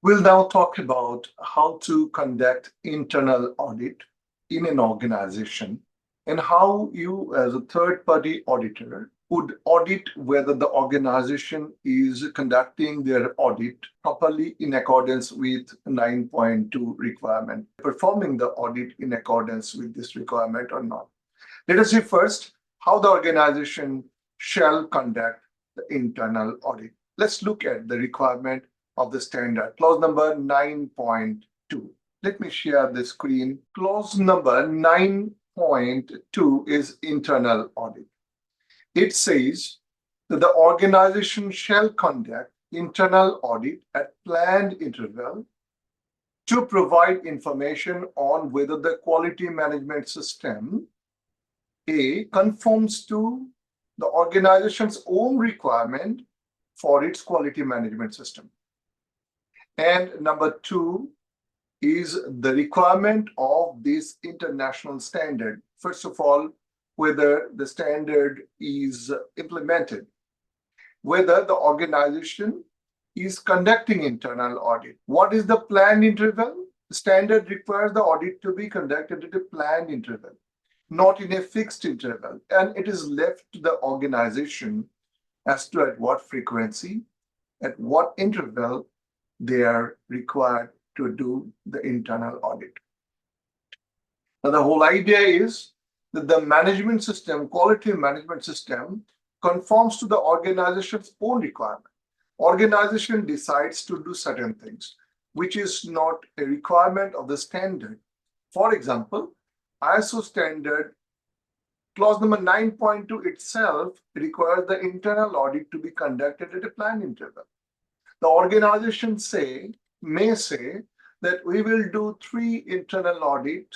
We'll now talk about how to conduct internal audit in an organization and how you, as a third party auditor, would audit whether the organization is conducting their audit properly in accordance with 9.2 requirement, performing the audit in accordance with this requirement or not. Let us see first how the organization shall conduct the internal audit. Let's look at the requirement of the standard. Clause number 9.2. Let me share the screen. Clause number 9.2 is internal audit. It says that the organization shall conduct internal audit at planned interval to provide information on whether the quality management system A conforms to the organization's own requirement for its quality management system. And number two is the requirement of this international standard. First of all, whether the standard is implemented, whether the organization is conducting internal audit. What is the planned interval? The standard requires the audit to be conducted at a planned interval, not in a fixed interval, and it is left to the organization as to at what frequency, at what interval they are required to do the internal audit. Now, the whole idea is that the management system, quality management system, conforms to the organization's own requirement. Organization decides to do certain things, which is not a requirement of the standard. For example, ISO standard clause number 9.2 itself requires the internal audit to be conducted at a planned interval. The organization may say that we will do 3 internal audit,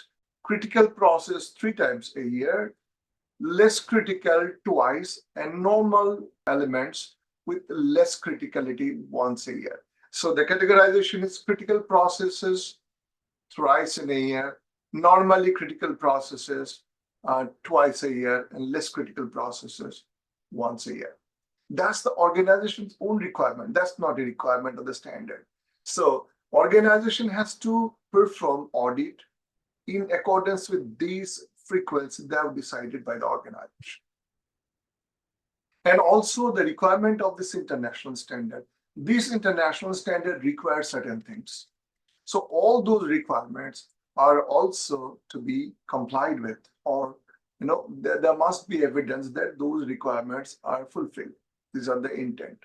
critical process 3 times a year, less critical twice, and normal elements with less criticality once a year. So the categorization is critical processes thrice in a year, normally critical processes twice a year, and less critical processes once a year. That's the organization's own requirement. That's not a requirement of the standard. So organization has to perform audit in accordance with these frequencies that are decided by the organization. And also the requirement of this international standard. This international standard requires certain things. So all those requirements are also to be complied with, or there must be evidence that those requirements are fulfilled. These are the intent.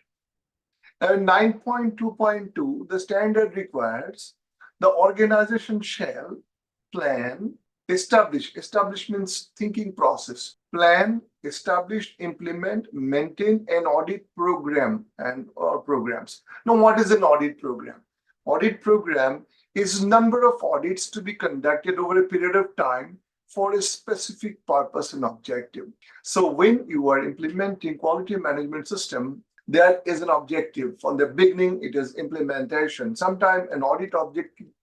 And 9.2.2, the standard requires the organization shall plan, establish means thinking process, plan, establish, implement, maintain an audit program or programs. Now, what is an audit program? Audit program is number of audits to be conducted over a period of time for a specific purpose and objective. So when you are implementing quality management system, there is an objective. From the beginning, it is implementation. Sometimes an audit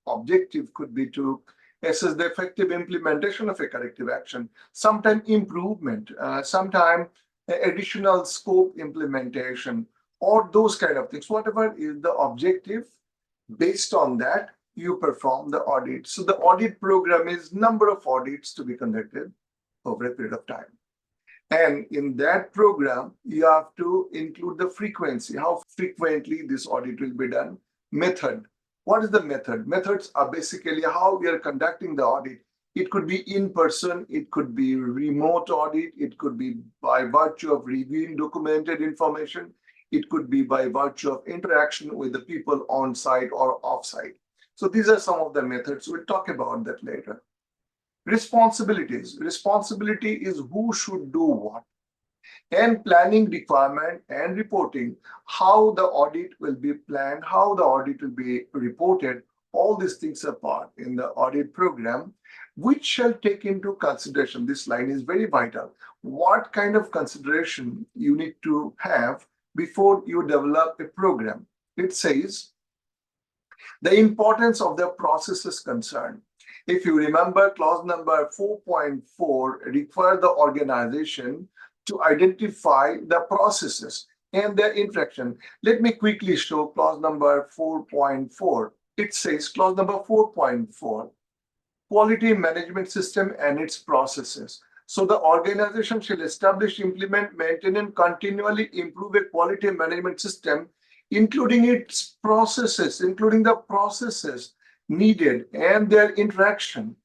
objective could be to assess the effective implementation of a corrective action, sometimes improvement, sometimes additional scope implementation, or those kind of things. Whatever is the objective, based on that, you perform the audit. So the audit program is number of audits to be conducted over a period of time. And in that program, you have to include the frequency, how frequently this audit will be done. Method. What is the method? Methods are basically how we are conducting the audit. It could be in person, it could be remote audit, it could be by virtue of reviewing documented information, it could be by virtue of interaction with the people on site or off site. So these are some of the methods. We'll talk about that later. Responsibilities. Responsibility is who should do what. And planning requirement and reporting, how the audit will be planned, how the audit will be reported. All these things are part in the audit program, which shall take into consideration. This line is very vital. What kind of consideration you need to have before you develop a program? It says, the importance of the process is concerned. If you remember, clause number 4.4 requires the organization to identify the processes. and their interaction. Let me quickly show clause number 4.4. It says, clause number 4.4, quality management system and its processes. So the organization shall establish, implement, maintain, and continually improve a quality management system, including its processes, including the processes needed and their interaction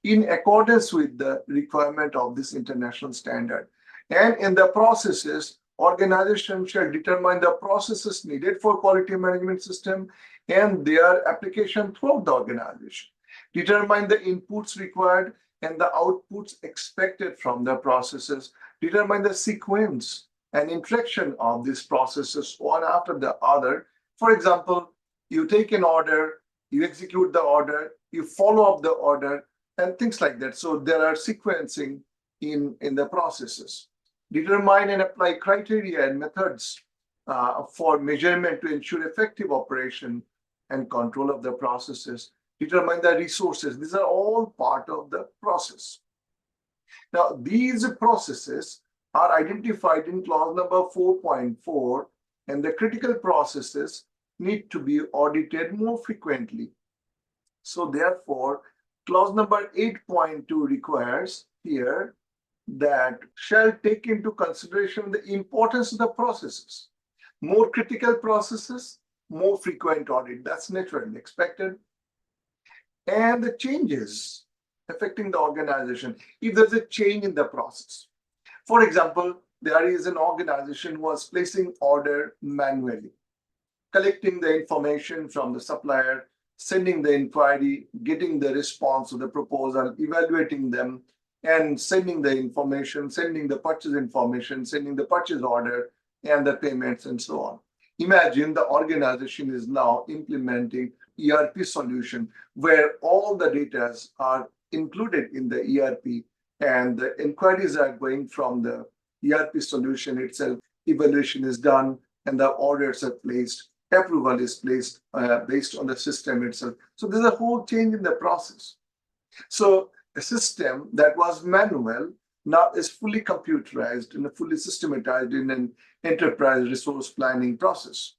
in accordance with the requirement of this international standard. And in the processes, organization shall determine the processes needed for quality management system and their application throughout the organization, determine the inputs required and the outputs expected from the processes, determine the sequence and interaction of these processes one after the other. For example, you take an order, you execute the order, you follow up the order, and things like that. So there are sequencing in the processes. Determine and apply criteria and methods for measurement to ensure effective operation and control of the processes. Determine the resources. These are all part of the process. Now, these processes are identified in clause number 4.4, and the critical processes need to be audited more frequently. So therefore, clause number 8.2 requires here that shall take into consideration the importance of the processes. More critical processes, more frequent audit. That's naturally expected. And the changes affecting the organization. If there's a change in the process, for example, there is an organization who was placing order manually, collecting the information from the supplier, sending the inquiry, getting the response to the proposal, evaluating them, and sending the information, sending the purchase information, sending the purchase order, and the payments, and so on. Imagine the organization is now implementing ERP solution where all the data are included in the ERP and the inquiries are going from the ERP solution itself. Evaluation is done and the orders are placed. Approval is placed based on the system itself. So there's a whole change in the process. So a system that was manual now is fully computerized and fully systematized in an enterprise resource planning process.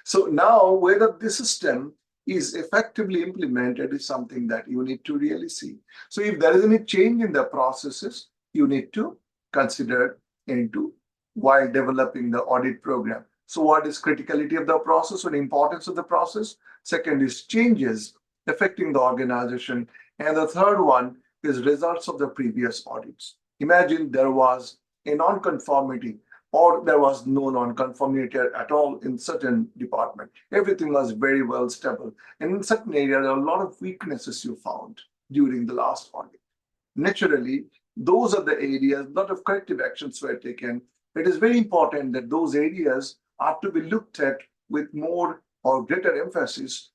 So now whether the system is effectively implemented is something that you need to really see. So if there is any change in the processes, you need to consider into while developing the audit program. So what is criticality of the process or the importance of the process? Second is changes affecting the organization. And the third one is results of the previous audits. Imagine there was a non-conformity or there was no non-conformity at all in certain department. Everything was very well stable. And in certain areas, there are a lot of weaknesses you found during the last audit. Naturally, those are the areas, a lot of corrective actions were taken. It is very important that those areas are to be looked at with more or greater emphasis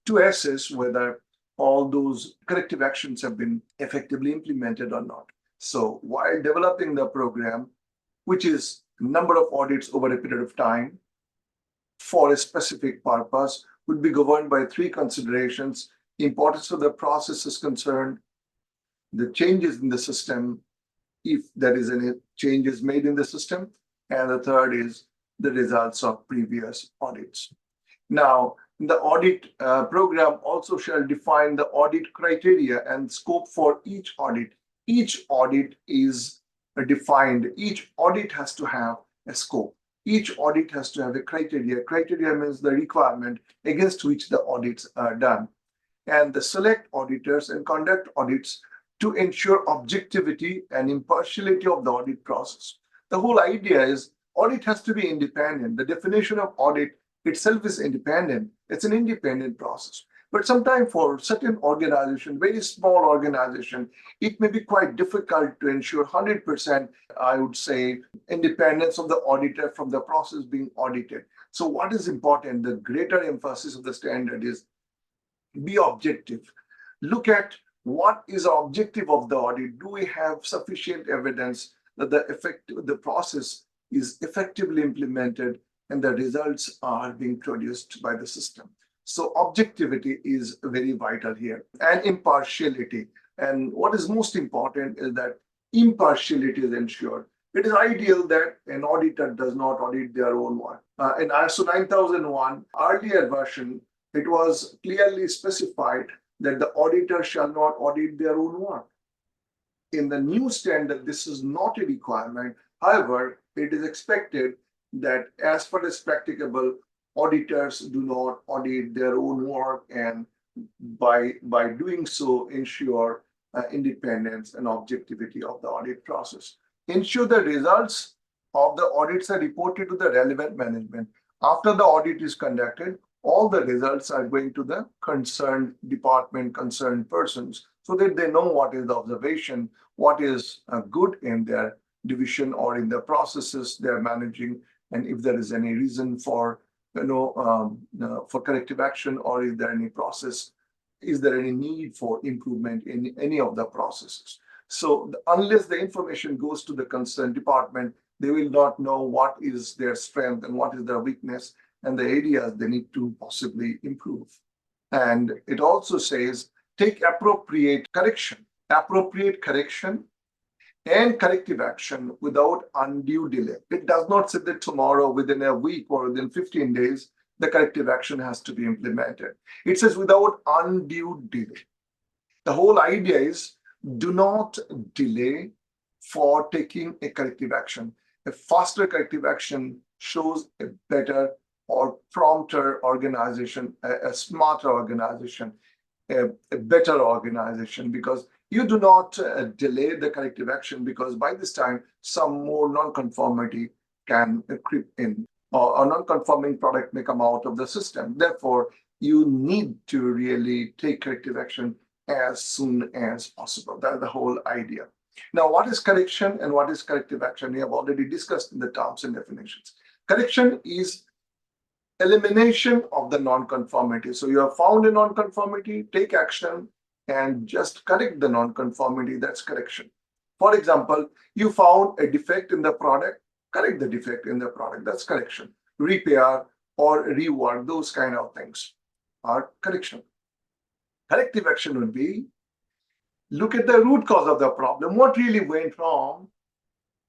to assess whether all those corrective actions have been effectively implemented or not. So while developing the program, which is number of audits over a period of time for a specific purpose, would be governed by three considerations: importance of the process is concerned, the changes in the system, if there is any changes made in the system, and the third is the results of previous audits. Now, the audit program also shall define the audit criteria and scope for each audit. Each audit is defined. Each audit has to have a scope. Each audit has to have a criteria. Criteria means the requirement against which the audits are done. And the select auditors and conduct audits to ensure objectivity and impartiality of the audit process. The whole idea is audit has to be independent. The definition of audit itself is independent. It's an independent process. But sometimes for certain organization, very small organization, it may be quite difficult to ensure 100%, I would say, independence of the auditor from the process being audited. So what is important, the greater emphasis of the standard is be objective. Look at what is the objective of the audit. Do we have sufficient evidence that the process is effectively implemented and the results are being produced by the system? So objectivity is very vital here, and impartiality. And what is most important is that impartiality is ensured. It is ideal that an auditor does not audit their own work. In ISO 9001, earlier version, it was clearly specified that the auditor shall not audit their own work. In the new standard, this is not a requirement. However, it is expected that as far as practicable, auditors do not audit their own work, and by doing so, ensure independence and objectivity of the audit process. Ensure the results of the audits are reported to the relevant management. After the audit is conducted, all the results are going to the concerned department, concerned persons, so that they know what is the observation, what is good in their division or in the processes they're managing, and if there is any reason for for corrective action, or is there any process, is there any need for improvement in any of the processes. So unless the information goes to the concerned department, they will not know what is their strength and what is their weakness and the areas they need to possibly improve. And it also says take appropriate correction and corrective action without undue delay. It does not say that tomorrow, within a week, or within 15 days, the corrective action has to be implemented. It says without undue delay. The whole idea is do not delay for taking a corrective action. A faster corrective action shows a better or prompter organization, a smarter organization, a better organization, because you do not delay the corrective action, because by this time some more non-conformity can creep in, or a non-conforming product may come out of the system. Therefore, you need to really take corrective action as soon as possible. That's the whole idea. Now, what is correction and what is corrective action? We have already discussed in the terms and definitions. Correction is elimination of the non-conformity. So you have found a non-conformity, take action and just correct the non-conformity. That's correction. For example, you found a defect in the product, correct the defect in the product. That's correction. Repair or rework, those kind of things are correction. Corrective action would be look at the root cause of the problem, what really went wrong,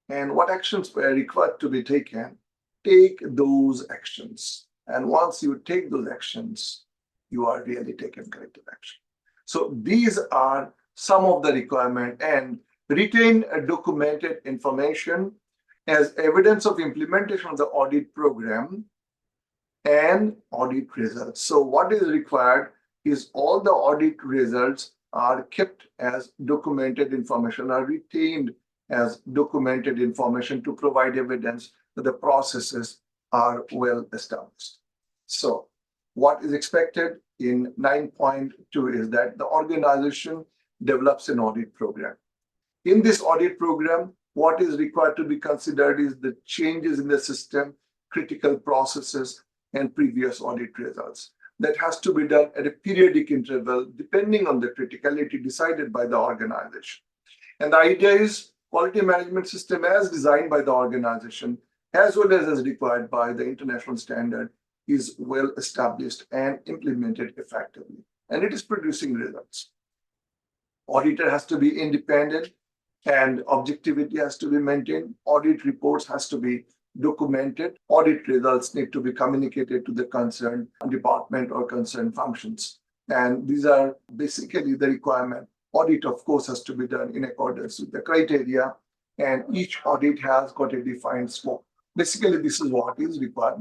and what actions were required to be taken. Take those actions. And once you take those actions, you are really taking corrective action. So these are some of the requirements. And retain documented information as evidence of implementation of the audit program and audit results. So what is required is all the audit results are kept as documented information, are retained as documented information to provide evidence that the processes are well established. So what is expected in 9.2 is that the organization develops an audit program. In this audit program, what is required to be considered is the changes in the system, critical processes, and previous audit results. That has to be done at a periodic interval, depending on the criticality decided by the organization. And the idea is quality management system as designed by the organization, as well as required by the international standard, is well established and implemented effectively. And it is producing results. Auditor has to be independent and objectivity has to be maintained. Audit reports has to be documented. Audit results need to be communicated to the concerned department or concerned functions. And these are basically the requirement. Audit, of course, has to be done in accordance with the criteria, and each audit has got a defined scope. Basically, this is what is required.